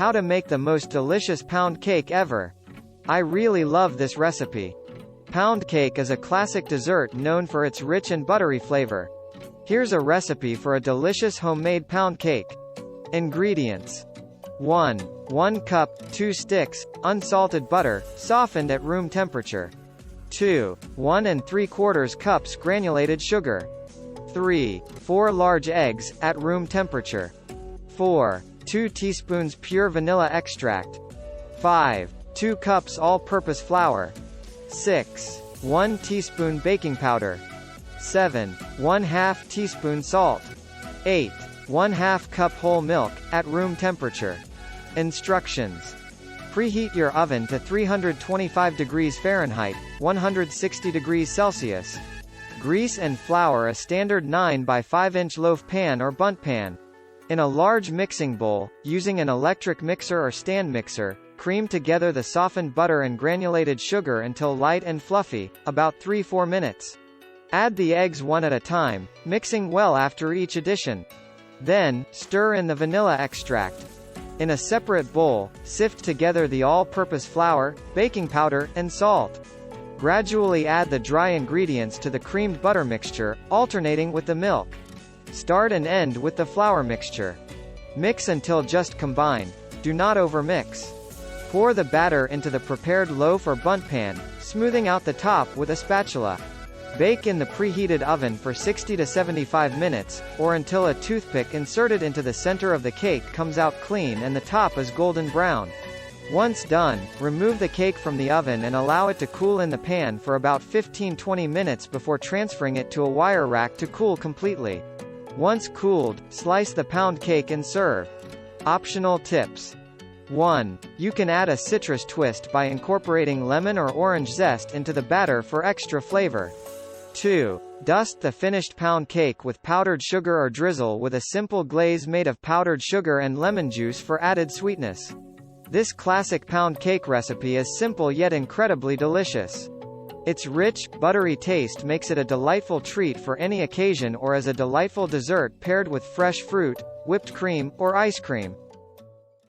How to make the most delicious pound cake ever. I really love this recipe. Pound cake is a classic dessert known for its rich and buttery flavor. Here's a recipe for a delicious homemade pound cake. Ingredients. 1 cup, 2 sticks, unsalted butter, softened at room temperature. 2. 1 3/4 cups granulated sugar. 3. 4 large eggs, at room temperature. 4. 2 teaspoons pure vanilla extract. 5. 2 cups all-purpose flour. 6. 1 teaspoon baking powder. 7. 1/2 teaspoon salt. 8. 1/2 cup whole milk, at room temperature. Instructions. Preheat your oven to 325 degrees Fahrenheit, 160 degrees Celsius. Grease and flour a standard 9 by 5 inch loaf pan or bundt pan. In a large mixing bowl, using an electric mixer or stand mixer, cream together the softened butter and granulated sugar until light and fluffy, about 3–4 minutes. Add the eggs one at a time, mixing well after each addition. Then, stir in the vanilla extract. In a separate bowl, sift together the all-purpose flour, baking powder, and salt. Gradually add the dry ingredients to the creamed butter mixture, alternating with the milk. Start and end with the flour mixture. Mix until just combined. Do not overmix. Pour the batter into the prepared loaf or bundt pan, smoothing out the top with a spatula. Bake in the preheated oven for 60 to 75 minutes, or until a toothpick inserted into the center of the cake comes out clean and the top is golden brown. Once done, remove the cake from the oven and allow it to cool in the pan for about 15–20 minutes before transferring it to a wire rack to cool completely. Once cooled, slice the pound cake and serve. Optional tips. 1. You can add a citrus twist by incorporating lemon or orange zest into the batter for extra flavor. 2. Dust the finished pound cake with powdered sugar or drizzle with a simple glaze made of powdered sugar and lemon juice for added sweetness. This classic pound cake recipe is simple yet incredibly delicious. Its rich, buttery taste makes it a delightful treat for any occasion or as a delightful dessert paired with fresh fruit, whipped cream, or ice cream.